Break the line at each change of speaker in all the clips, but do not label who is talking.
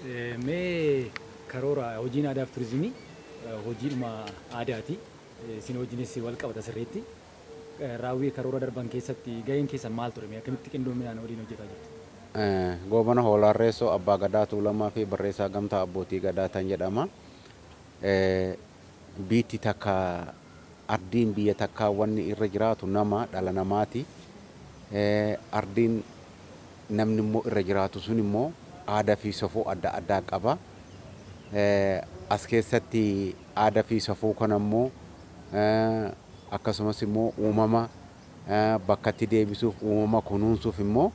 Mee karoora hojiin aadaa fi turizimii hojiidhuma aadaati. Isin hojiinis wal qabata sirriitti. Raawwii karoora darban keessatti gaheen keessan maal ture? Akkamitti qindoominaan waliin hojjetaa jirtu?
Goobana Hoolaarreessoo Abbaa Gadaa Tuulamaa fi barreessaa Gamtaa Abbootii Gadaa tan jedhama. Biitti takka ardiin biyya takkaa wanni irra jiraatu nama dhala namaati. Ardiin namni immoo irra jiraatu sun immoo aadaa fi safuu adda addaa qaba. As keessatti aadaa fi safuu kana immoo akkasumas immoo uumama bakkatti deebisuuf uumama kunuunsuuf immoo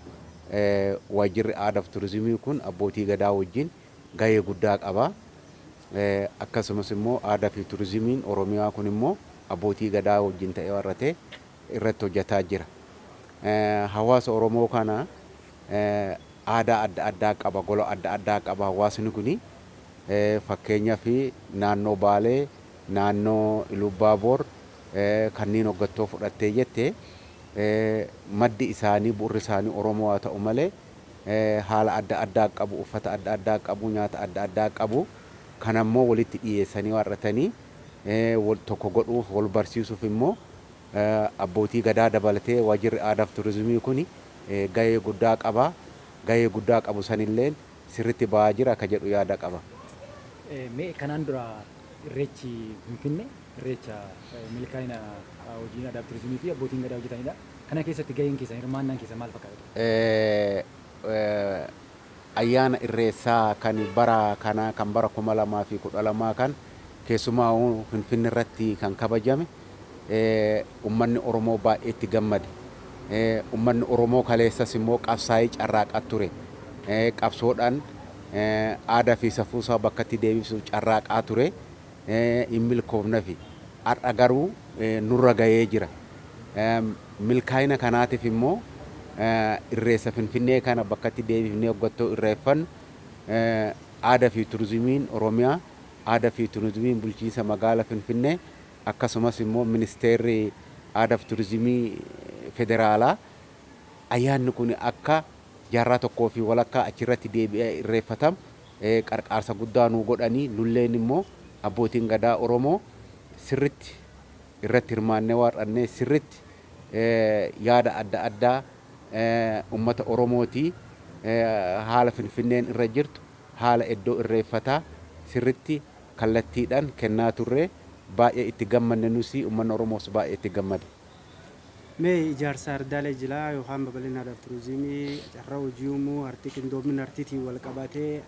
waajjirri aadaa fi turizimii kun abbootii gadaa wajjin gahee guddaa qaba. Akkasumas immoo aadaa fi turizimiin Oromiyaa kun immoo abbootii gadaa wajjin ta'ee warratee irratti hojjetaa jira. Hawaasa Oromoo kana aadaa adda addaa qaba, gola adda addaa qaba hawaasni kuni. Fakkeenyaaf naannoo Baalee, naannoo Ilubaaboor kanneen hoggattoo fudhattee jette maddi isaanii bu'urri isaanii Oromoo haa ta'u malee haala adda addaa qabu, uffata adda addaa qabu, nyaata adda addaa qabu. Kanammoo walitti dhiyeessanii warratanii tokko godhuuf wal barsiisuuf immoo abbootii gadaa dabalatee waajjirri aadaa fi turizimii kun gahee guddaa qaba. Gahee guddaa qabu sanillee sirriitti ba'aa jira akka jedhu yaada qaba.
Mee kanaan dura irreechi Finfinnee irreecha milkaa'ina hojii aadaa fi turizimii fi abbootiin gadaa hojjetanidha. Kana keessatti gaheen keessan hirmaannaan keessan maal fakkaata?
Ayyaana irreessaa kan bara kana kan bara 2012 kan keessumaa Finfinnee irratti kan kabajame uummanni Oromoo baay'ee itti gammade. Uummanni Oromoo kaleessas immoo qabsaa'ee carraaqaa ture. Qabsoodhaan aadaa fi safuusaa bakkatti deebisuuf carraaqaa ture. Hin milkoofneef har'a garuu nurra gahee jira. Milkaa'ina kanaatiif immoo irreessa Finfinnee kana bakkatti deebifnee hoggattoo irreeffannu aadaa fi turizimiin Oromiyaa, aadaa fi turizimiin bulchiinsa magaalaa Finfinnee akkasumas immoo ministeerri aadaa fi turizimii federaalaa ayyaanni kun akka jaarraa tokkoo fi walakkaa achirratti deebi'ee irreeffatamu qarqaarsa guddaa nuu godhanii nulleen immoo abbootiin gadaa Oromoo sirritti irratti hirmaannee waar'annee sirritti yaada adda addaa ummata Oromooti haala Finfinneen irra jirtu haala iddoo irreeffataa sirritti kallattiidhaan kennaa turre baay'ee itti gammanne nusi uummanni Oromoos baay'ee itti gammade.
Mee ijaarsa ardaalee jilaa yookaan babal'ina aadaa fi turizimii carraa hojii uumuu artii qindoomina artiitiin wal qabatee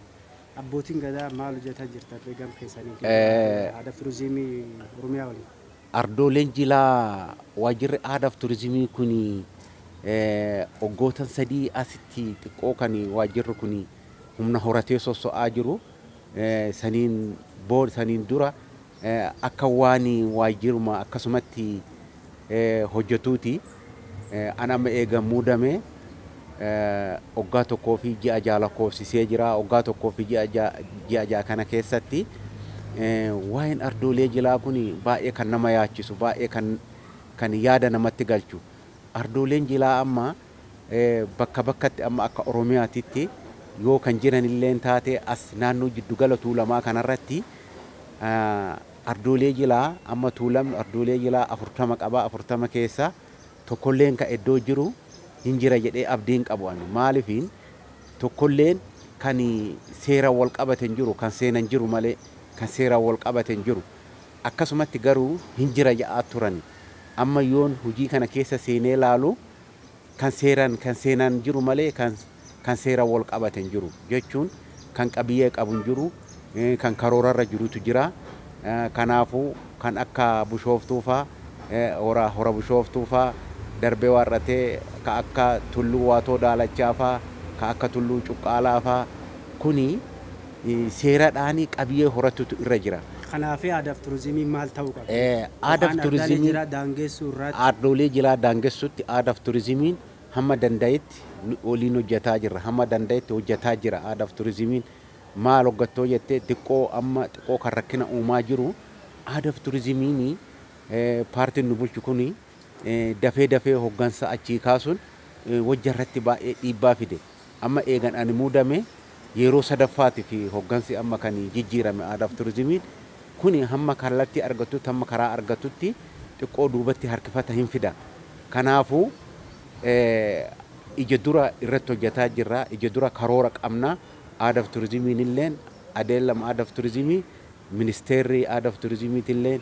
abbootiin gadaa maal hojjetaa jirtan beekam keessanii aadaa fi turizimii Oromiyaa waliin?
Ardooleen jilaa waajjirri aadaa fi turizimii kun oggootan sadii asitti xiqqoo kan waajjirri kun humna horatee sosso'aa jiru. Saniin dura akka waan waajjiruma akkasumatti hojjetuuti. An amma eega muudame waggaa tokkoo fi ji'a ja'a lakkoofsisee jira. Waggaa tokkoo fi ji'a ja'a kana keessatti waa'een ardoolee jilaa kun baay'ee kan nama yaachisu, baay'ee kan yaada namatti galchu. Ardooleen jilaa amma bakka bakkatti amma akka Oromiyaatitti yoo kan jiran illee taate as naannoo Jiddugala Tuulamaa kanarratti ardoolee jilaa amma Tuulamni ardoolee jilaa 40 qaba. 40 keessa tokkolleen ka iddoo jiru hin jira jedhee abdiin qabu. Maaliifiin tokkolleen kan seera wal qabaten jiru kan seenan jiru malee kan seera wal qabaten jiru akkasumatti garuu hin jira jedhaa turan. Amma yoon hojii kana keessa seenee laalu kan seenan jiru malee kan seera wal qabaten jiru jechuun kan qabiyyee qabu jiru kan karoorarra jirutu jira. Kanaafuu kan akka Bishooftuu fa'aa hora Bishooftuu fa'aa darbee warratee ka akka Tulluu Waatoo Daalachaa fa'aa ka akka Tulluu Cuqqaalaa fa'aa kuni seeradhaan qabiyyee horatutu irra jira.
Kanaaf aadaa fi turizimii maal ta'uu qaba?
Aadaa fi turizimii ardoolee jilaa daangessuutti aadaa fi turizimiin hamma danda'etti waliin hojjetaa jirra. Hamma danda'etti hojjetaa jira aadaa fi turizimiin. Maal hoggattoo jettee xiqqoo kan rakkina uumaa jiru aadaa fi turizimiin paartiin nu bulchu kun dafee hoggansa achii kaasuun wajja irratti baay'ee dhiibbaa fide. Amma eegan ani muudame yeroo sadaffaati fi hoggansi amma kan jijjiirame aadaaf turizimiin kuni hamma kallattii argatutti hamma karaa argatutti xiqqoo duubatti harkifata hin fida. Kanaafuu ija dura irratti hojjetaa jirra. Ija dura karoora qabna. Aadaaf turizimiin illeen adeellama aadaaf turizimii ministeerri aadaaf turizimiitilleen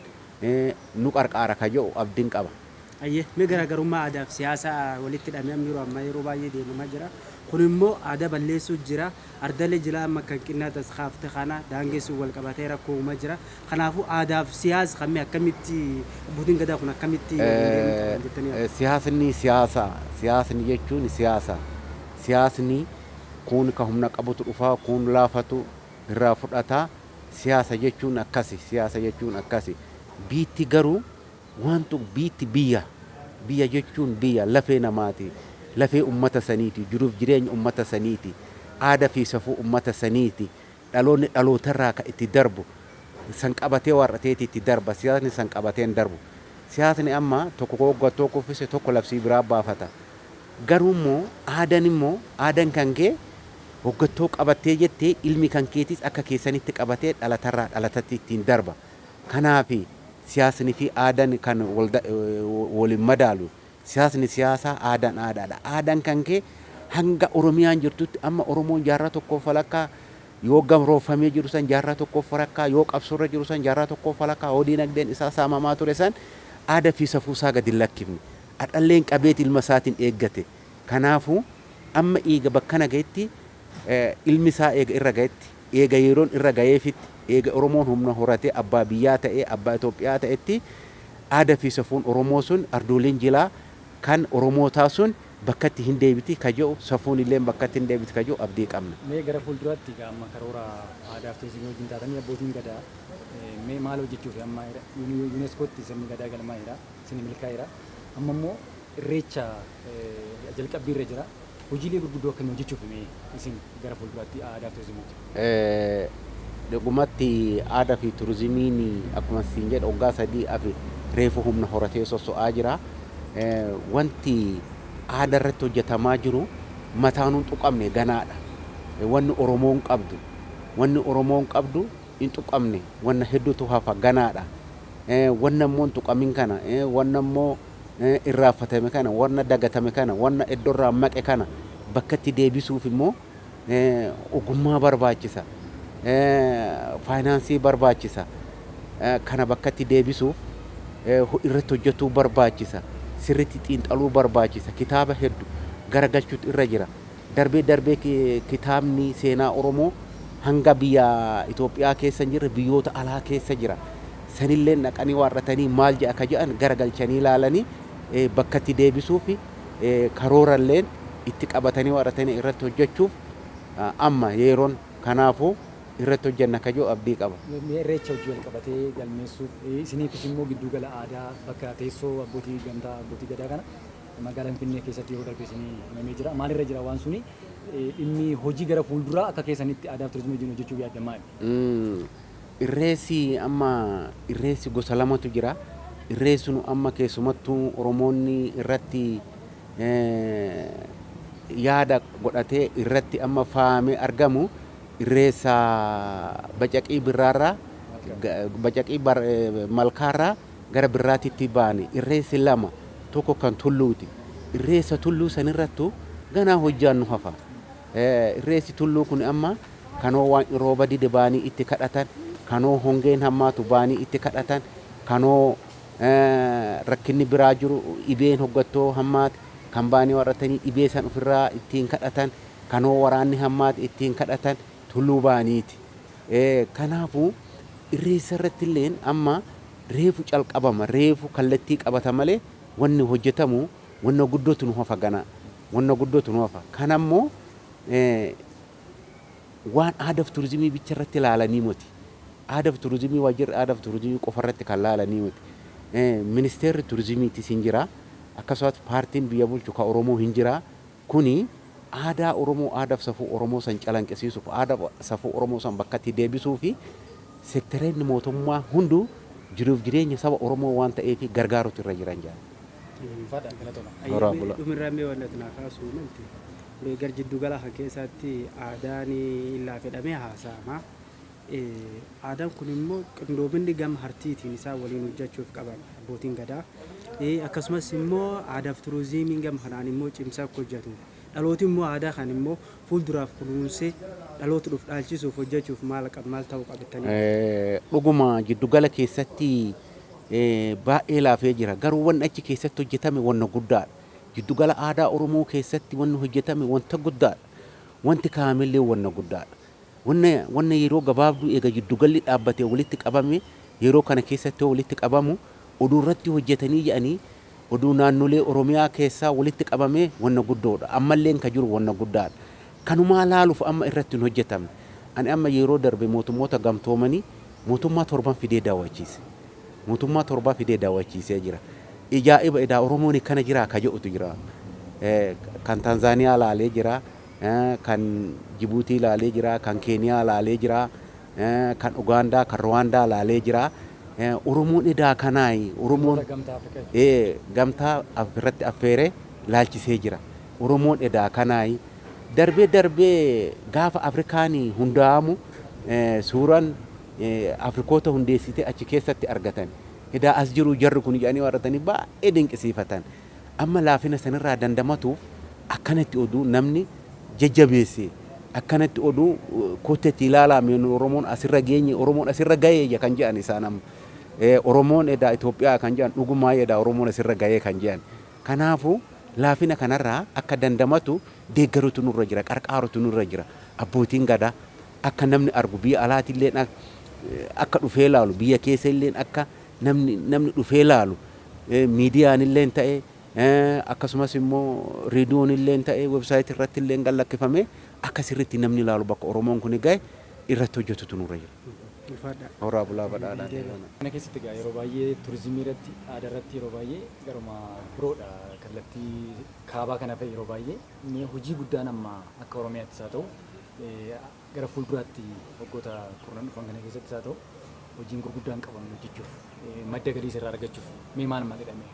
nu qarqaara ka jedhu abdiin qaba.
Ayyee mee garaagarummaa aadaa fi siyaasaa walitti hidhamee amma yeroo baay'ee deemamaa jira. Kun immoo aadaa balleessuu jira. Ardalee jila amma kan qinnaa tasxaafte kana daangeessuu wal qabatee rakkoo uumaa jira. Kanaafuu aadaa fi siyaasa kamii akkamitti abbootiin gadaa kun akkamitti
siyaasni siyaasni jechuun siyaasni kun ka humna qabutu dhufaa kun laafatu irraa fudhataa. Siyaasa jechuun akkasi biitti garuu wantu biitti biyya jechuun biyya lafee namaati lafee ummata saniiti jiruuf jireenya ummata saniiti aadaa fi safuu ummata saniiti dhaloonni dhalootarraa ka itti darbu san qabatee warrateeti itti darba siyaasni san qabateen darbu siyaasni amma tokko hoggattoo kuffise tokko labsii biraa baafata garuu immoo aadaan kan kee hoggattoo qabattee jettee ilmi kan keetis akka keessanitti qabatee dhalatarraa dhalatatti ittiin darba. Kanaafi siyaasni fi aadaan kan waliin madaalu siyaasni siyaasaa aadaan aadaadha. Aadaan kan kee hanga Oromiyaan jirtutti amma Oromoon jaarraa tokkoof falakkaa yoo gamroofamee jiru san jaarraa tokkoof falakkaa yoo qabsoorra jiru san jaarraa tokkoof falakkaa yoo diinagdeen isaa saamamaa ture san aadaa fi safuusaa gadi lakkifne. Adhalleen qabeeti ilma isaatiin eeggate. Kanaafuu amma eega bakka nagayetti ilmi isaa eega irra gayetti eega yeroon irra gayeefitti eega Oromoon humna horatee abbaa biyyaa ta'ee abbaa Itoophiyaa ta'etti aadaa fi safuun Oromoo sun ardooleen jilaa kan Oromootaa sun bakkatti hin deebiti ka jedhu safuun illee bakkatti hin deebiti ka jedhu abdii qabna.
Mee gara fuulduraatti amma karoora aadaa fi turizimii wajjin taatanii abbootiin gadaa mee maal hojjechuuf amma yuuneeskootti sirni gadaa galmaa'eera sirni milkaa'eera amma immoo irreecha jalqabbii irra jira. Hojiilee gurguddoo akkamii hojjechuuf isin gara fuulduraatti aadaa fi turizimii?
Dhugumatti aadaa fi turizimiin akkuma siin jedhu waggaa 3 afi reefu humna horatee soso'aa jira. Wanti aadaa irratti hojjetamaa jiru mataanuun tuqamne ganaadha. Wanni Oromoon qabdu hin tuqamne wanna hedduutu hafa ganaadha. Wanna immoo tuqamin kana wanna immoo irraanfatame kana wanna dagatame kana wanna iddoorraa maqe kana bakkatti deebisuuf immoo ogummaa barbaachisa faayinaansii barbaachisa kana bakkatti deebisuuf irratti hojjetuu barbaachisa sirriitti xiinxaluu barbaachisa kitaaba hedduu garagalchuutu irra jira darbee kitaabni seenaa Oromoo hanga biyya Itoophiyaa keessa hin jirre biyyoota alaa keessa jira sanillee naqanii warratanii maal jedha ka jedhan garagalchanii ilaalanii bakkatti deebisuuf karoorallee itti qabatanii warratanii irratti hojjechuuf amma yeroon kanaafuu irratti hojjenna ka jedhu abdii qaba.
Irreecha hojii wal qabatee galmeessuuf isiniifis immoo giddu gala aadaa bakka teessoo abbootii gadaa kana magaalaa Finfinnee keessatti yeroo darbe isinii himamee jira. Maalirra jira waan suni dhimmi hojii gara fuulduraa akka keessanitti aadaa fi turizimii wajjin hojjechuuf yaadamaa?
Irreessi gosa lamatu jira. Irreessinu amma keessumattuu Oromoonni irratti yaada godhatee irratti amma faamee argamu irreessa bacaqii birraarraa bacaqii malkaarraa gara birraatitti baane irreessi lama tokko kan tulluuti. Irreessa tulluu sanirrattu ganaa hojjaan nu hafa. Irreessi tulluu kun amma kanoo waan rooba dide baanii itti kadhatan kanoo hongeen hammaatu baanii itti kadhatan kanoo rakkinni biraa jiru dhibeen hoggattoo hammaate kan baanii warratanii dhibee san ofirraa ittiin kadhatan kanoo waraanni hammaate ittiin kadhatan tulluu baaniiti. Kanaafuu irreessa irratti illee amma reefu calqabama reefu kallattii qabata malee wanni hojjetamu wanna guddootu nu hafa ganaa wanna guddootu nu hafa kanammoo waan aadaa fi turizimii bicha irratti ilaalanii miti. Aadaa fi turizimii waajjirri aadaa fi turizimii qofa irratti kan ilaalanii miti. Ministeerri turizimiitis hin jira akkasumas paartiin biyya bulchu ka Oromoo hin jira kuni aadaa Oromoo aadaa fi safuu Oromoo san calanqisiisuuf aadaa safuu Oromoo san bakkatti deebisuu fi seektaroonni mootummaa hunduu jiruuf jireenya saba Oromoo waan ta'eef gargaaruutu irra jiran jira.
dhumirraa mee waan na kaasuu gar jiddu gala kan keessatti aadaan illaa fedhamee haasa'ama. Aadaan kun immoo qindoominni gama hartiitiin isaa waliin hojjechuuf qaban abbootiin gadaa. Akkasumas immoo aadaaf turizimiin gama kanaan immoo cimsaa akka hojjetu. Dhalooti immoo aadaa kan immoo fuulduraaf kunuunsee dhaloota dhufu dhaalchisuuf hojjechuuf maal ta'uu qabatanii.
Dhuguma jiddu gala keessatti baay'ee laafee jira. Garuu wanni achi keessatti hojjetame wanna guddaadha. Jiddu gala aadaa Oromoo keessatti wanni hojjetame wanta guddaadha. Wanti kaa'amillee wanna guddaadha. Wanna yeroo gabaabduu eega jiddu galli dhaabbatee walitti qabame yeroo kana keessatti walitti qabamu oduu irratti hojjetanii jedhanii oduu naannolee Oromiyaa keessaa walitti qabame wanna guddoodha. Ammallee kan jiru wanna guddaadha. Kanumaa laaluuf amma irratti hin hojjetamne. Ani amma yeroo darbe mootummoota gamtoomanii mootummaa 7 fidee daawwachiise. Mootummaa 7 fidee daawwachiisee jira. Ijaa'iba edaa Oromoon kana jira ka jedhutu jira. Kan Tanzaaniyaa laalee jira. Kan Jibuutii laalee jira. Kan Keenyaa laalee jira. Kan Ugaandaa, kan Rwaandaa laalee jira. Oromoon edaa kanaayi. Oromoon gamtaa irratti affeeree laalchisee jira. Oromoon edaa kanaayi. Darbee gaafa Afrikaanii hundaa'amu suuraan Afrikoota hundeessite achi keessatti argatan. Edaa as jiru jarri kun jedhanii warratanii baay'ee dinqisiifatan. Amma laafina sanirraa dandamatuuf akkanatti oduu namni jajjabeesse akkanatti oduu kotteetti ilaalame Oromoon asirra geenye Oromoon asirra gahee kan jedhan isaan amma. Oromoon edaa Itoophiyaa kan jedhan dhugumaa edaa Oromoon asirra gahee kan jedhan. Kanaafuu laafina kanarraa akka dandamatu deeggaruutu nurra jira, qarqaaruutu nurra jira. Abbootiin gadaa akka namni argu biyya alaatillee akka dhufee laalu biyya keessa illee akka namni dhufee laalu miidiyaan illee ta'e akkasumas immoo reediyoon illee ta'e websaayitii irratti illee gallakkifame akka sirriitti namni laalu bakka Oromoon kun gahe irratti hojjetutu nurra jira. Horaa bulaa badhaadhaa.
Kana keessatti egaa yeroo baay'ee turizimii irratti aadaa irratti yeroo baay'ee garuma biroodha kallattii kaabaa kana fa'i yeroo baay'ee inni hojii guddaan amma akka Oromiyaattis haa ta'u gara fuulduraatti waggoota kurnan dhufan kana keessattis haa ta'u hojiin gurguddaan qaban hojjechuuf madda galii irraa argachuuf mee maal jedhame?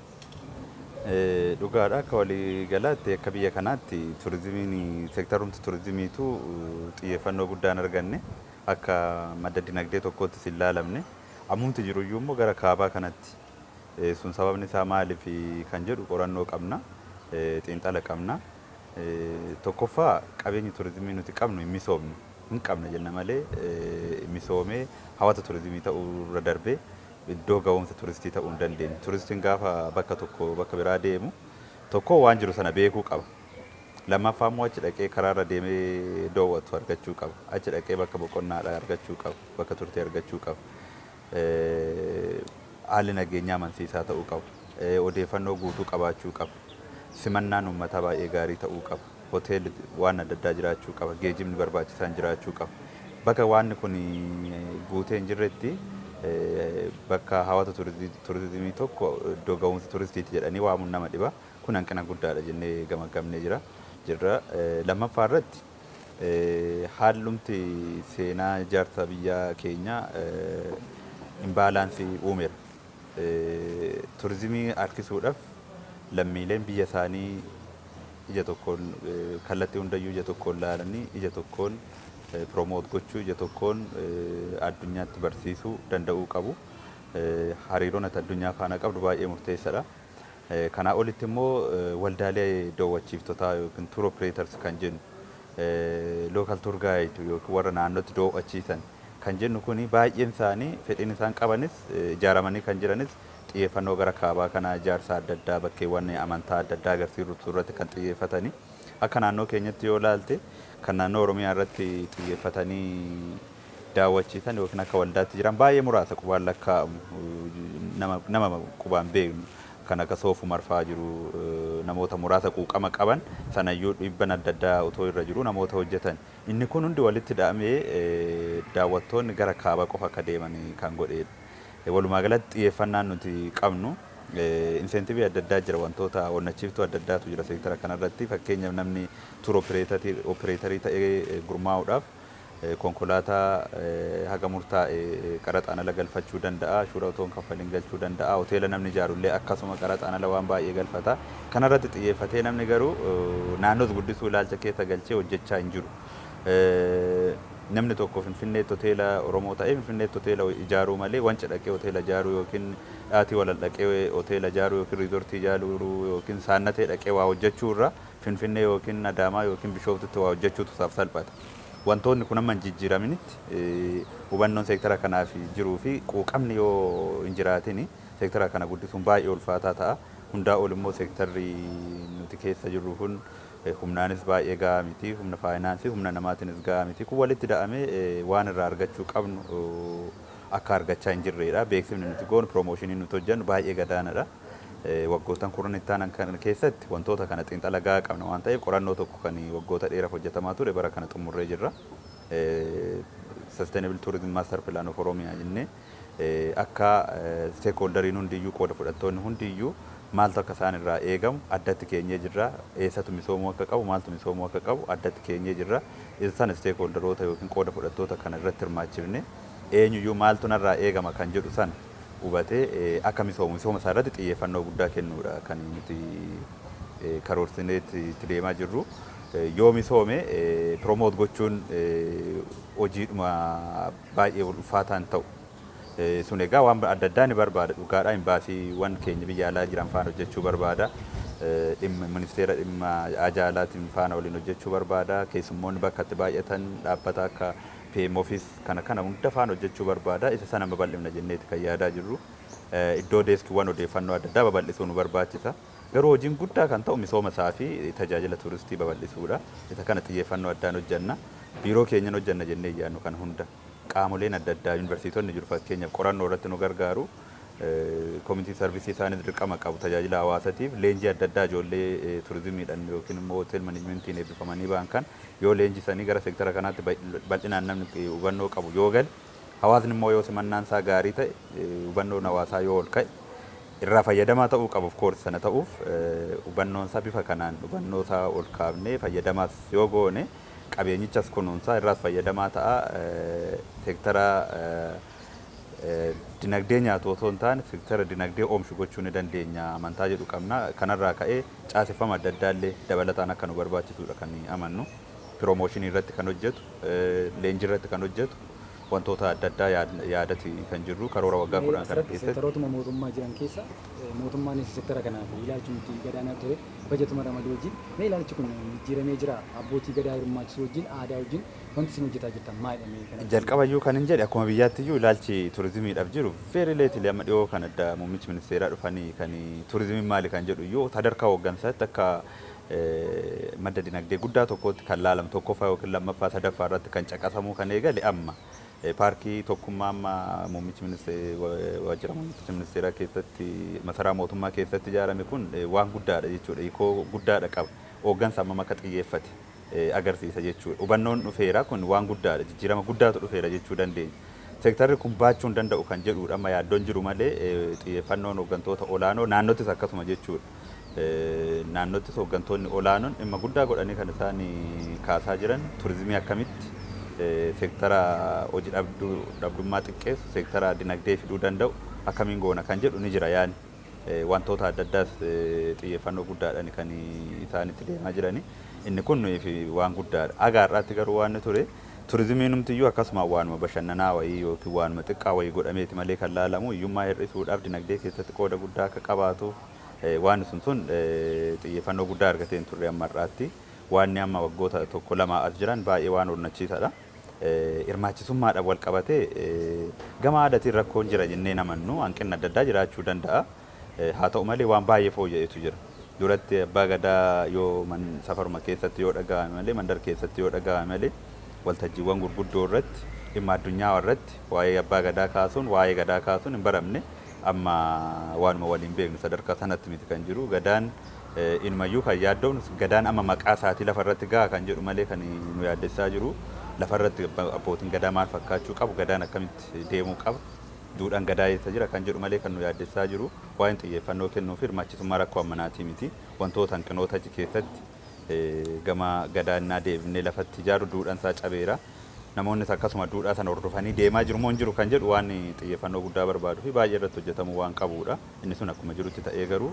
Dhugaadha akka walii galaatti akka biyya kanaatti turizimiin seektarumti turizimiitu xiyyeeffannoo guddaan arganne akka madda dinagdee tokkootti hin ilaalamne ammumti jiruyyuu immoo gara kaabaa kanatti sun sababni isaa maaliif kan jedhu qorannoo qabna xiinxala qabna tokkoffaa qabeenyi turizimii nuti qabnu hin misoomne hin qabna jenna malee misoomee hawata turizimii ta'uu irra darbee iddoo ga'umsa turistii ta'uu hin dandeenye. Turistiin gaafa bakka tokko bakka biraa deemu tokko waan jiru sana beekuu qaba. Lammaffaa immoo achi dhaqee karaarra deemee daawwatu argachuu qaba. Achi dhaqee bakka boqonnaadhaa argachuu qaba. Bakka turtii argachuu qaba. Haalli nageenyaa amansiisaa ta'uu qaba. Odeeffannoo guutuu qabaachuu qaba. Simannaan uummataa baay'ee gaarii ta'uu qaba. Hoteelli waan adda addaa jiraachuu qaba. Geejjibni barbaachisaan jiraachuu qaba. Bakka waan kun guutee hin jirretti bakka hawata turizimii tokko iddoo ga'umsa turistiiti jedhanii waamuun nama dhiba. Kun hanqina guddaadha jennee gamagamnee jirra. Lammaffaa irratti haalumti seenaa ijaarsa biyya keenyaa imbaalaansii uumeera. Turizimii harkisuudhaaf lammiileen biyya isaanii ija tokkoon kallattii hundayyuu ija tokkoon laalanii ija tokkoon promoot gochuu ija tokkoon addunyaatti barsiisuu danda'uu qabu. Hariiroon addunyaa faana qabdu baay'ee murteessaadha. Kanaa olitti immoo waldaalee daawwachiiftotaa yookiin tour operators kan jennu local tour guide yookiin warra naannootti daawwachiisan kan jennu kuni baay'een isaanii fedhiin isaan qabanis ijaaramanii kan jiranis xiyyeeffannoo gara kaabaa kana ijaarsa adda addaa bakkeewwan amantaa adda addaa agarsiisuu irratti kan xiyyeeffatanii akka naannoo keenyatti yoo ilaalte kan naannoo Oromiyaa irratti xiyyeeffatanii daawwachiisan yookiin akka waldaatti jiran baay'ee muraasa qubaan lakkaa'amu nama qubaan beeknu kan akka soofu marfaa jiru namoota muraasa quuqama qaban sanayyuu dhibban adda addaa otoo irra jiru namoota hojjetan inni kun hundi walitti hidhamee daawwattoonni gara kaaba qofa akka deeman kan godheedha. Walumaa galatti xiyyeeffannaan nuti qabnu inseentiivii adda addaa jira wantoota onnachiiftuu adda addaatu jira seektara kanarratti fakkeenyaaf namni tour opereetarii ta'ee gurmaa'uudhaaf konkolaataa haga murtaa'e qaraxaan ala galfachuu danda'a, shuura otoo hin kaffaliin galchuu danda'a, hoteela namni ijaarullee akkasuma qaraxaan ala waan baay'ee galfata. Kanarratti xiyyeeffatee namni garuu naannoo guddisuu ilaalcha keessa galchee hojjechaa hin jiru. Namni tokko Finfinneetti hoteela Oromoo ta'ee Finfinneetti hoteela ijaaruu malee wanca dhaqee hoteela ijaaruu yookiin dhaatii walal dhaqee hoteela ijaaruu yookiin riizortii ijaaruu yookiin saannatee dhaqee waa hojjechuu irra Finfinnee yookiin Adaamaa yookiin Bishooftutti waa hojjechuutu isaaf salphata. Wantoonni kun amma hin jijjiiraminitti hubannoon seektara kanaaf jiruu fi quuqamni yoo hin jiraatin seektara kana guddisuun baay'ee ulfaataa ta'a. Hundaa ol immoo seektarri nuti keessa jirru kun humnaanis baay'ee gahaa miti, humna faayinaansii, humna namaatiinis gahaa miti. Kun walitti hidhamee waan irraa argachuu qabnu akka argachaa hin jirredha. Beeksifni nuti goonu, piroomooshinii nuti hojjennu baay'ee gadaanadha. Waggoottan kurnan itti aanan kan keessatti wantoota kana xiinxala gahaa qabna waan ta'eef qorannoo tokko kan waggoota dheeraaf hojjetamaa ture bara kana xumurree jirra. Sustainable Tourism Master Plan of Oromiyaa jennee akka stakeholderiin hundiyyuu qooda fudhattoonni hundiyyuu maaltu akka isaan irraa eegamu addatti keenyee jirra. Eessatu misoomuu akka qabu, maaltu misoomuu akka qabu addatti keenyee jirra. Isa sana stakeholderoota yookiin qooda fudhattoota kana irratti hirmaachifne eenyuyyuu maaltu narraa eegama kan jedhu sana hubatee akka misooma isaa irratti xiyyeeffannoo guddaa kennuudha kan nuti karoorsineetti deemaa jirru. Yoo misoome promoot gochuun hojiidhuma baay'ee ulfaataan ta'u. Sun egaa waan adda addaa ni barbaada. Dhugaadhaa imbaasiiwwan keenya biyya alaa jiran faana hojjechuu barbaada. Ministeera dhimma ajaalaatiin faana waliin hojjechuu barbaada. Keessummoonni bakka itti baay'atan dhaabbata akka PM Office kana hunda faana hojjechuu barbaada. Isa sana babal'ifna jenneeti kan yaadaa jirru. Iddoo deeskiiwwan odeeffannoo adda addaa babal'isuu nu barbaachisa. Garuu hojiin guddaa kan ta'u misooma isaa fi tajaajila tuuristii babal'isuudha. Isa kana xiyyeeffannoo addaan hojjenna. Biiroo keenyan hojjenna jennee yaadnu kan hunda. Qaamoleen adda addaa yuunivarsiitonni jiru fakkeenyaaf qorannoo irratti nu gargaaru. Community service isaanis dirqama qabu tajaajila hawaasatiif leenjii adda addaa ijoollee tuurizimiidhaan yookiin immoo hotel managementiin eebbifamanii ba'an kan yoo leenjisanii gara seektara kanaatti bal'inaan namni hubannoo qabu yoo gale hawaasni immoo yoo simannaan isaa gaarii ta'e hubannoon hawaasaa yoo ol ka'e irraa fayyadamaa ta'uu qabu of course sana ta'uuf hubannoon isaa bifa kanaan hubannoo isaa ol kaafnee fayyadamaas yoo goone qabeenyichas kunuunsaa irraas fayyadamaa ta'a seektara dinagdee nyaatu otoo hin taane seektara dinagdee oomishu gochuu ni dandeenya amantaa jedhu qabna. Kanarraa ka'ee caaseffama adda addaa illee dabalataan akka nu barbaachisuudha kan amannu. Piroomooshinii irratti kan hojjetu, leenjii irratti kan hojjetu wantoota adda addaa yaadati kan jirru karoora waggaa 10 kana keessatti.
Seektarootuma mootummaa jiran keessa mootummaanis seektara kanaaf ilaalchi nuti gadaanaa ture bajetuma ramaduu wajjin mee ilaalchi kun jijjiiramee jira abbootii gadaa hirmaachisuu wajjin aadaa wajjin wanti isin hojjetaa jirtan maalidha kana?
Jalqabayyuu kan hin jedhe akkuma biyyaatti iyyuu ilaalchi tuurizimiidhaaf jiru very lately amma dhiyoo kan adda muummichi ministeeraa dhufanii kan tuurizimiin maali kan jedhu iyyuu sadarkaa hooggansaatti akka madda dinagdee guddaa tokkotti kan laalamu tokkoffaa yookiin lammaffaa sadaffaa irratti kan caqasamuu kan eegale amma paarkii tokkummaa amma waajjira muummicha ministeeraa keessatti masaraa mootummaa keessatti ijaarame kun waan guddaadha jechuudha. Hiikoo guddaadha qaba. Hooggansa amma akka xiyyeeffate agarsiisa jechuudha. Hubannoon dhufeera kun waan guddaadha. Jijjiirama guddaatu dhufeera jechuu dandeenya. Seektarri kun baachuu hin danda'u kan jedhudha amma yaaddoon jiru malee xiyyeeffannoon hooggantoota olaanoo naannottis akkasuma jechuudha. Naannottis hooggantoonni olaanoon dhimma guddaa godhanii kan isaan kaasaa jiran tuurizimii akkamitti seektara hojii dhabdummaa xiqqeessu seektara dinagdee fiduu danda'u akkamiin goona kan jedhu ni jira yaani wantoota adda addaas xiyyeeffannoo guddaadhaan kan isaanitti deemaa jirani. Inni kun waan guddaadha. Agaarraatti garuu waan ture tuurizimiin humtiyyuu akkasuma waanuma bashannanaa wayii yookiin waanuma xiqqaa wayii godhameeti malee kan laalamu hiyyummaa hir'isuudhaaf dinagdee keessatti qooda guddaa akka qabaatu waan sun xiyyeeffannoo guddaa argateen turre amma irraatti. Waan amma waggoota tokko lama as jiran baay'ee waan onnachiisaadha. Hirmaachisummaadhaan wal qabatee gama aadaatiin rakkoon jira jennee namannu hanqinni adda addaa jiraachuu danda'a. Haa ta'u malee waan baay'ee fooyya'eetu jira. Duratti abbaa gadaa yoo safaruma keessatti yoo dhaga'ame malee mandar keessatti yoo dhaga'ame malee waltajjiiwwan gurguddoo irratti dhimma addunyaa irratti waa'ee abbaa gadaa kaasuun waa'ee gadaa kaasuun hin baramne amma waanuma waliin beeknu sadarkaa sanatti miti kan jiru gadaan ilmayyuu kan yaaddoon gadaan amma maqaa isaatii lafarratti gahaa kan jedhu malee kan nu yaaddessaa jiru lafarratti abbootiin gadaa maal fakkaachuu qabu gadaan akkamitti deemuu qaba duudhaan gadaa eessa jira kan jedhu malee kan nu yaaddessaa jiru waa'een xiyyeeffannoo kennuu fi hirmaachisummaa rakkoo ammanaatii miti wantoota hanqinoota achi keessatti gama gadaannaa deebinee lafatti ijaaru duudhaan isaa cabeera namoonni akkasuma duudhaa sana hordofanii deemaa jiru moo hin jiru kan jedhu waan xiyyeeffannoo guddaa barbaadu fi baay'ee irratti hojjetamuu waan qabudha. Inni sun akkuma jirutti ta'ee garuu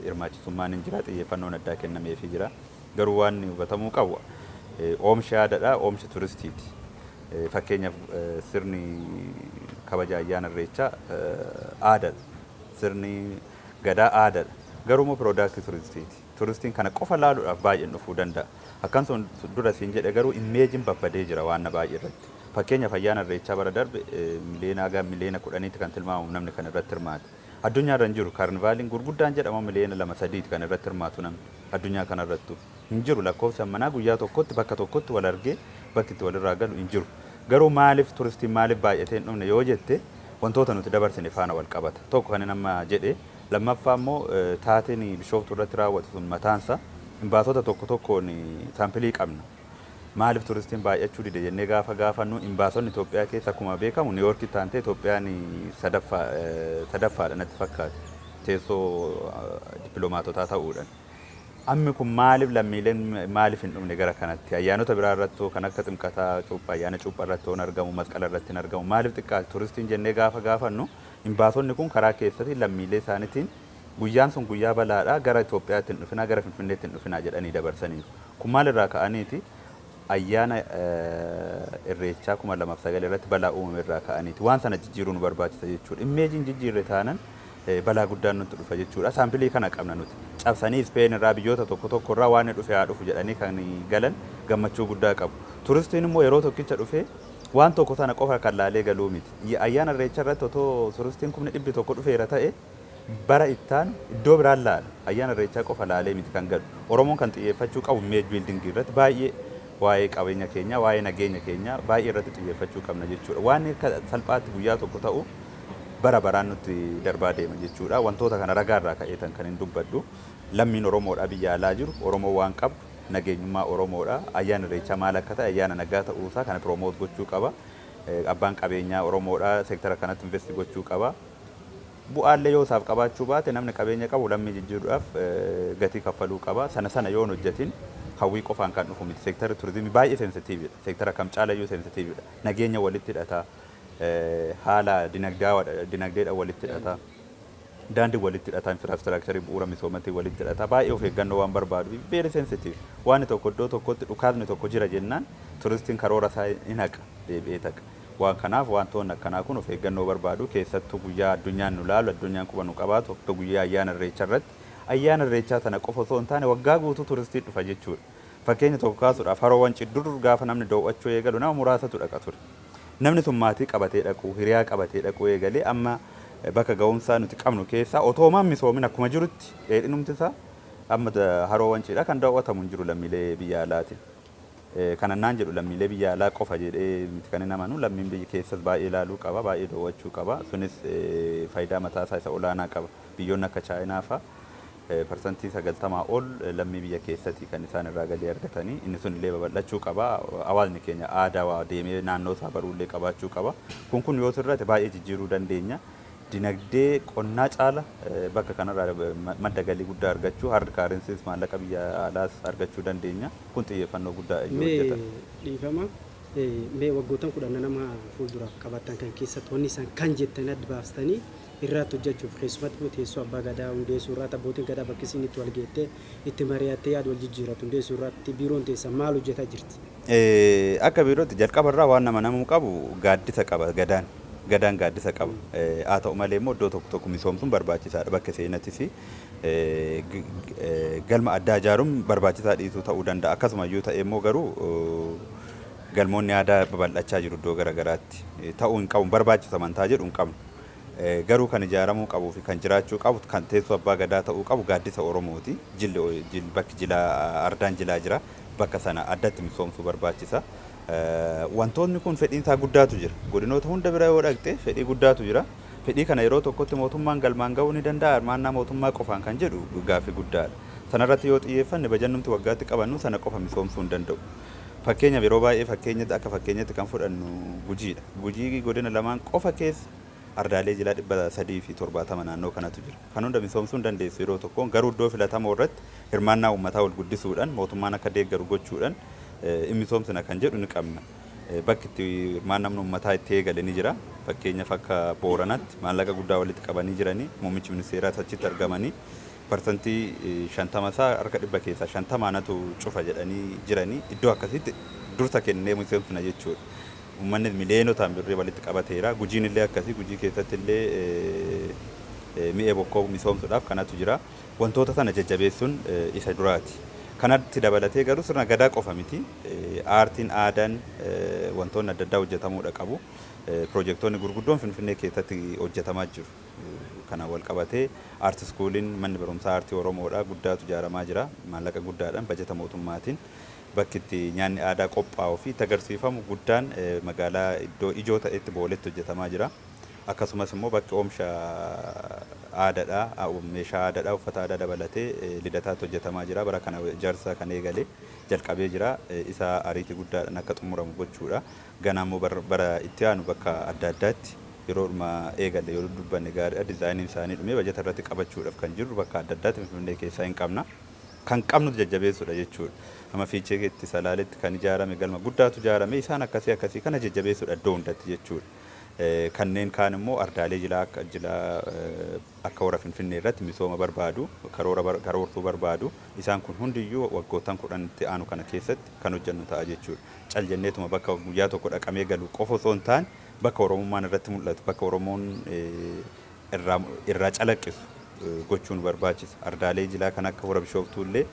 hirmaachisummaan hin jira, xiyyeeffannoon addaa kennameefii jira. Garuu waan hubatamuu qabu oomisha aadaadha, oomisha turistiiti. Fakkeenyaaf sirni kabaja ayyaana irreechaa aadaadha. Sirni gadaa aadaadha. Garuu immoo piroodaaktii turistiiti. Turistiin kana qofa laaluudhaaf baay'een dhufuu danda'a. Akkasumas dura siin jedhe garuu imeejiin babbadee jira waan baay'ee irratti. Fakkeenyaaf ayyaana irreechaa bara darbe miliyoona haga miliyoona 10 kan tilmaamu namni kan irratti hirmaate. Addunyaa irra hin jiru kaarnivaaliin gurguddaan jedhamu miliyoona 2-3 kan irratti hirmaatu namni addunyaa kana irrattu hin jiru. Lakkoofsa manaa guyyaa tokkotti bakka tokkotti wal argee bakki itti walirraa galu hin jiru. Garuu maaliif turistiin maaliif baay'atee hin dhumne yoo jette wantoota nuti dabarsine faana wal qabata. Tokko kan nama jedhe lammaffaa immoo taateen bishooftuu irratti raawwatu sun mataansa imbaasota tokko tokkoon saampilii qabna. Maaliif turistiin baay'achuu dide jennee gaafannu imbaasonni Itoophiyaa keessa akkuma beekamu Niiwoorkii taantee Itoophiyaan sadaffaadha natti fakkaate teessoo dippiloomaatotaa ta'uudhaan. Ammi kun maaliif lammiileen maaliif hin dhumne gara kanatti ayyaanota biraa irratti kan akka ximqataa cuuphaa ayyaana cuuphaa irratti hin argamu masqala irratti hin argamu maaliif xiqqaate turistiin jennee gaafannu imbaasonni kun karaa keessatti lammiilee isaaniitiin guyyaan sun guyyaa balaadhaa gara Itoophiyaatti hin dhufinaa gara Finfinneetti hin dhufinaa jedhanii dabarsaniiru. Kun maalirraa ka'aniiti ayyaana irreechaa 2009 irratti balaa uumame irraa ka'aniiti waan sana jijjiiruu nu barbaachisa jechuudha. Imeejiin jijjiirre taanan balaa guddaan nutti dhufa jechuudha. Saampilii kana qabna nuti. Cabsanii Ispeen irraa biyyoota tokko tokko irraa waan dhufe haa dhufu jedhanii kan galan gammachuu guddaa qabu. Turistiin immoo yeroo tokkicha dhufee waan tokko sana qofa kan laalee galuu miti. Ayyaana irreecha irratti otoo turistiin 100 dhufeera ta'e bara ittaan iddoo biraan laala. Ayyaana irreechaa qofa laalee miti kan galu. Oromoon kan xiyyeeffachuu qabu imeej biildingii irratti baay'ee waa'ee qabeenya keenya, waa'ee nageenya keenya baay'ee irratti xiyyeeffachuu qabna jechuudha. Waan salphaatti guyyaa tokko ta'u bara baraan nutti darbaa deema jechuudha. Wantoota kana ragaarraa ka'eetan kan hin dubbadhu. Lammiin Oromoodha biyya alaa jiru, Oromoo waan qabu, nageenyummaa Oromoodha. Ayyaana irreechaa maal akka ta'e ayyaana nagaa ta'uusaa kana piroomoot gochuu qaba. Abbaan qabeenyaa Oromoodha seektara kanatti investi gochuu qaba. Bu'aallee yoo isaaf qabaachuu baate namni qabeenya qabu lammii jijjiiruudhaaf gatii kaffaluu qaba. Sana yoo hojjetin hawwii qofaan kan dhufu miti. Seektara turizimii baay'ee sensitiividha. Seektara kam caalayyuu sensitiividha. Nageenya walitti hidhata. Haala dinagdeedhaan walitti hidhata. Daandii walitti hidhata. Infiraastructurii bu'uura misoomatii walitti hidhata. Baay'ee of eeggannoo waan barbaadu. Very sensitive. Waan tokko iddoo tokkotti dhukaasni tokko jira jennaan turistiin karoora isaa hin haqa deebi'ee taqa. Waan kanaaf wantoonni akkanaa kun of eeggannoo barbaadu keessattuu guyyaa addunyaan nu laalu addunyaan quba nu qabaatu akka guyyaa ayyaana irreechaa irratti ayyaana irreechaa sana qofa osoo hin taane waggaa guutuu turistii dhufa jechuudha. Fakkeenya tokko kaasuudhaaf haroowwan ciddur gaafa namni daawwachuu eegalu nama muraasatu dhaqa ture. Namni sun maatii qabatee dhaqu, hiriyaa qabatee dhaqu eegalee amma bakka ga'umsaa nuti qabnu keessaa otoomaan misoomin akkuma jirutti dheedhinumti isaa amma haroowwan cidhaa kan daawwatamu hin jiru lammiilee biyya alaatiin. Kanannaan jedhu lammiilee biyya alaa qofa jedhee miti kan hin amanu lammiin biyya keessas baay'ee ilaaluu qaba, baay'ee daawwachuu qaba. Sunis faayidaa mataasaa isa olaanaa qaba. Biyyoonni akka Chaayinaa fa'a parsantii 90 ol lammii biyya keessatti kan isaan irraa galii argatanii inni sun illee babal'achuu qaba. Hawaasni keenya aadaa waa deemee naannoo isaa baruullee qabaachuu qaba. Kun yoo sirrate baay'ee jijjiiruu dandeenya. Dinagdee qonnaa caala bakka kanarraa madda galii guddaa argachuu hard currencies maallaqa biyya alaas argachuu dandeenya. Kun xiyyeeffannoo guddaa yoo hojjetan.
Dhiifama mee waggoota 10 nama fuulduraaf qabaatan kan keessatti wanni isaan kan jettan adda baastanii irratti hojjechuuf keessumatti teessoo abbaa gadaa hundeessuu irratti abbootiin gadaa bakki isin itti wal geettee itti mari'attee yaada wal jijjiiratu hundeessuu irratti biiroon teessan maal hojjetaa jirti?
Akka biirootti jalqabarraa waan nama qabu gaaddisa qaba gadaan. Gadaan gaaddisa qaba. Haa ta'u malee immoo iddoo tokko misoomsuun barbaachisaadha. Bakka seenattis galma addaa ijaaruun barbaachisaa dhiisuu ta'uu danda'a. Akkasumayyuu ta'e immoo garuu galmoonni aadaa babal'achaa jiru iddoo garaagaraatti. Ta'uu hin qabu barbaachisa amantaa jedhu hin qabnu. Garuu kan ijaaramuu qabuu fi kan jiraachuu qabu kan teessoo abbaa gadaa ta'uu qabu gaaddisa Oromooti. Bakki jilaa ardaan jilaa jira. Bakka sana addatti misoomsuu barbaachisa. Wantoonni kun fedhiin isaa guddaatu jira. Godinoota hunda bira yoo dhaqxe fedhii guddaatu jira. Fedhii kana yeroo tokkotti mootummaan galmaan ga'uu ni danda'a. Hirmaannaa mootummaa qofaan kan jedhu gaaffii guddaadha. Sanarratti yoo xiyyeeffanne bajannumti waggaatti qabannu sana qofa misoomsuu hin danda'u. Fakkeenyaaf yeroo baay'ee fakkeenyatti kan fudhannu Gujiidha. Gujii godina lamaan qofa keessa ardaalee jilaa 370 naannoo kanatu jira. Kan hunda misoomsuu hin dandeessu yeroo tokkoon garuu iddoo filatamoo irratti hirmaannaa uummataa ol guddisuudhaan mootummaan akka deeggaru gochuudhaan misoomsina kan jedhu ni qabna. bakki itti hirmaan namni uummataa itti eegale ni jira. Fakkeenyaaf akka Booranaatti maallaqa guddaa walitti qabanii jiranii muummichi ministeeraa achitti argamanii parsantii 50 isaa harka 100 keessaa 50 cufa jedhanii jiranii iddoo akkasitti dursa kennee misoomsina jechuudha. Uummanni miliyonotaan birrii walitti qabateera. Gujiin illee akkasii gujii keessatti illee mi'ee bokkoo misoomsuudhaaf kanatu jira. Wantoota sana jajjabeessuun isa duraati. Kanatti dabalatee garuu sirna gadaa qofa miti. Aartiin aadaan wantoonni adda addaa hojjetamuudha qabu. Piroojeektoonni gurguddoon Finfinnee keessatti hojjetamaa jiru. Kana wal qabatee aarti iskuuliin manni barumsaa aartii Oromoodhaa guddaatu ijaaramaa jira. Maallaqa guddaadhaan bajeta mootummaatiin bakki itti nyaanni aadaa qophaa'uu fi itti agarsiifamu guddaan magaalaa iddoo ijoo ta'etti booletti hojjetamaa jira. Akkasumas immoo bakki oomisha aadaadhaa meeshaa aadaadhaa uffata aadaa dabalatee lidataatti hojjetamaa jira. Bara kana ijaarsa kan eegalee jalqabee jira. Isa ariitii guddaadhaan akka xumuramu gochuudha. Ganaa immoo bara itti aanu bakka adda addaatti yeroo eegale yeroo dubbanne gaarii diizaayiniin isaanii dhumee bajeta irratti qabachuudhaaf kan jirru bakka adda addaatti Finfinnee keessaa hin qabna. Kan qabnutu jajjabeessuudha jechuudha. Amma Fiicheetti Salaaletti kan ijaarame galma guddaatu ijaarame isaan akkasii kana jajjabeessuudha iddoo hundatti jechuudha. Kanneen kaan immoo ardaalee jilaa akka warra Finfinnee irratti misooma barbaadu karoortuu barbaadu isaan kun hundiyyuu waggoottan 10 itti aanu kana keessatti kan hojjennu ta'a jechuudha. Caljenneetuma bakka guyyaa tokko dhaqamee galu qofa osoo hin taane bakka Oromummaan irratti mul'atu bakka Oromoon irraa calaqqisu gochuun barbaachisa. Ardaalee jilaa kan akka warra Bishooftuu illee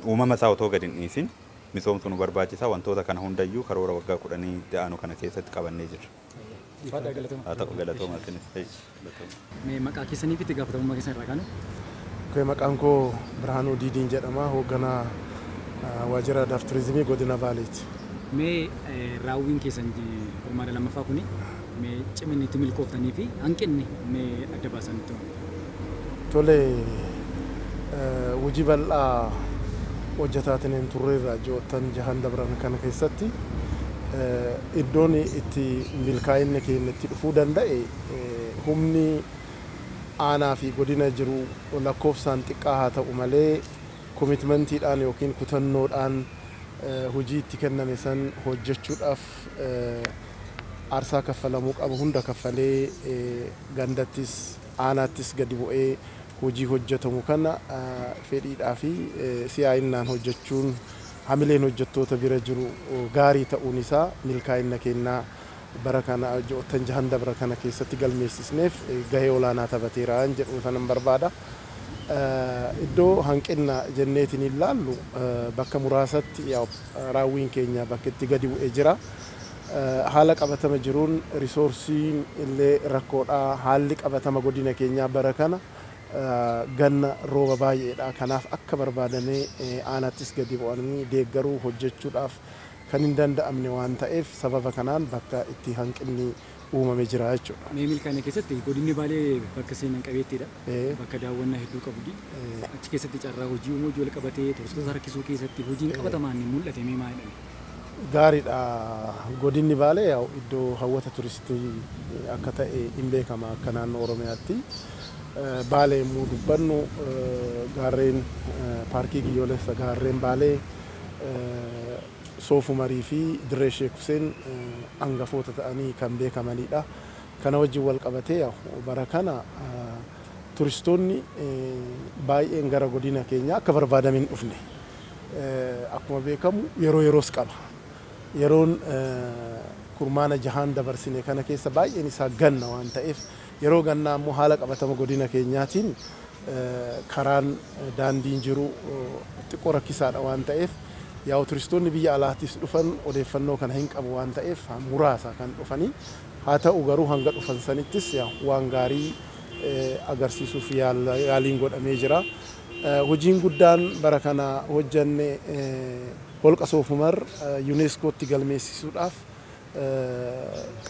uumama isaa otoo gadi hin dhiisin misoomsuun barbaachisa. Wantoota kana hundayyuu karoora waggaa 10 itti aanu kana keessatti qabannee jirra. Haa ta'u galatooma akinis.
Maqaa keessanii fi itti gaafatamummaa keessan irraa kaanu?
Maqaan koo Birhaanuu Diidiin jedhama. Hoogganaa waajjira Aadaafi Tuurizimii godina Baaleeti.
Raawwiin keessan kurmaada lammaffaa kuni cimina itti milkooftanii fi hanqinni adda baasanitti.
Tole hojii bal'aa hojjetaatiin turreerra ji'oottan 6 dabran kana keessatti iddoon itti milkaa'inni keenya itti dhufuu danda'e humni aanaa fi godina jiru lakkoofsaan xiqqaa haa ta'u malee komitmentiidhaan yookiin kutannoodhaan hojii itti kenname san hojjechuudhaaf aarsaa kaffalamuu qabu hunda kaffalee gandattis aanaattis gadi bu'ee hojii hojjetamu kana fedhiidhaa fi si'aa'innaan hojjechuun hamileen hojjettoota bira jiru gaarii ta'uun isaa milkaa'ina kennaa bara kana ji'oottan 6 dabra kana keessatti galmeessisneef gahee olaanaa taphateera jedhu sanan barbaada. Iddoo hanqina jenneetiin ilaallu bakka muraasatti raawwiin keenya bakka itti gadi bu'ee jira. Haala qabatama jiruun risoorsiin illee rakkoodhaa. Haalli qabatama godina keenyaa bara kana ganna rooba baay'eedha. Kanaaf akka barbaadamee aanaattis gadi bu'anii deeggaruu hojjechuudhaaf kan hin danda'amne waan ta'eef sababa kanaan bakka itti hanqinni uumamee jira jechuudha.
Milkaa'ina keessatti godinni Baalee bakka seenaa qabeettiidha. Bakka daawwannaa hedduu qabdi. Achi keessatti carraa hojii uumuu wal qabatee turistoota harkisuu keessatti hojiin qabatamaan mul'ate maalidha?
Gaariidha. Godinni Baalee iddoo hawwata turistii akka ta'e hin beekama akka naannoo Oromiyaatti. Baalee immoo dubbannu gaarreen paarkii biyyoolessa gaarreen Baalee Soofumarii fi Dirree Sheek Huseen hangafoota ta'anii kan beekamanidha. Kana wajjin wal qabatee bara kana turistoonni baay'een gara godina keenyaa akka barbaadamin dhufne. Akkuma beekamu yeroos qaba. Yeroon kurmaana 6 dabarsine kana keessa baay'een isaa ganna waan ta'eef yeroo gannaa immoo haala qabatama godina keenyaatiin karaan daandiin jiru xiqqoo rakkisaadha waan ta'eef yaa'u turistoonni biyya alaattis dhufan odeeffannoo kana hin qabu waan ta'eef muraasa kan dhufanii haa ta'u garuu hanga dhufan sanittis waan gaarii agarsiisuuf yaaliin godhamee jira. Hojiin guddaan bara kana hojjenne holqa Soofumar yuuneeskootti galmeessisuudhaaf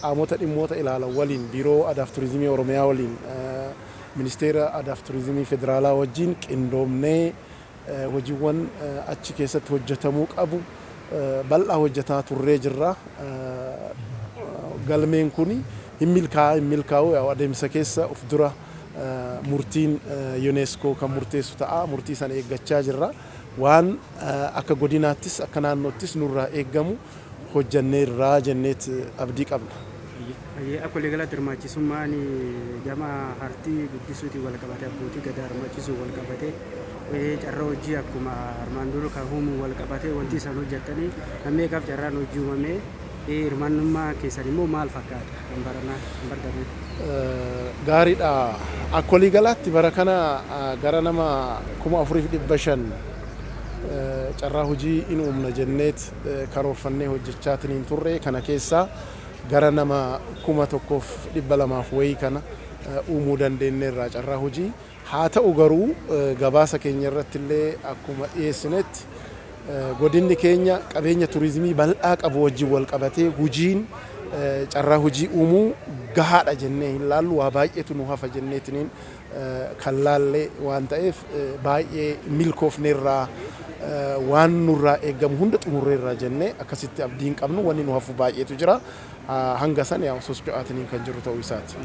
qaamota dhimmoota ilaalan waliin biiroo Aadaafi Tuurizimii Oromiyaa waliin ministeera Aadaafi Tuurizimii federaalaa wajjin qindoomnee hojiiwwan achi keessatti hojjetamuu qabu bal'aa hojjetaa turree jirra. Galmeen kun hin milkaa'u adeemsa keessa of dura murtiin yuuneeskoo kan murteessu ta'a. Murtii sana eeggachaa jirra. Waan akka godinaattis akka naannoottis nurraa eeggamu hojjanneerraa jenneet abdii qabna.
Akka waliigalatti hirmaachisummaan gama hartii guddisuutiin wal qabatee abbootii gadaa hirmaachisuu wal qabatee carraa hojii akkuma armaan dura kan uumuu wal qabatee wanti isaan hojjetanii namni eegaaf carraan hojii uumamee hirmaannummaa keessan immoo maal fakkaata kan baranaa kan bardame?
Gaariidha. Akka waliigalaatti bara kana gara nama 4,500 carraa hojii in uumna jenneet karoorfannee hojjechaatiin turre kana keessaa gara nama 1,200 wayii kana uumuu dandeenyeerra carraa hojii. Haa ta'u garuu gabaasa keenya irratti illee akkuma dhiyeessinetti godinni keenya qabeenya tuurizimii bal'aa qabu wajjin wal qabatee hojiin carraa hojii uumuu gahaadha jennee hin laallu waa baay'eetu nu hafa jenneetiniin kan laallee waan ta'eef baay'ee milkoofneerraa waan nurraa eegamu hunda xumurreerraa jennee akkasitti abdiin qabnu wanni nu hafu baay'eetu jira hanga sana yaa sosocho'aatiniin kan jiru ta'uu isaati.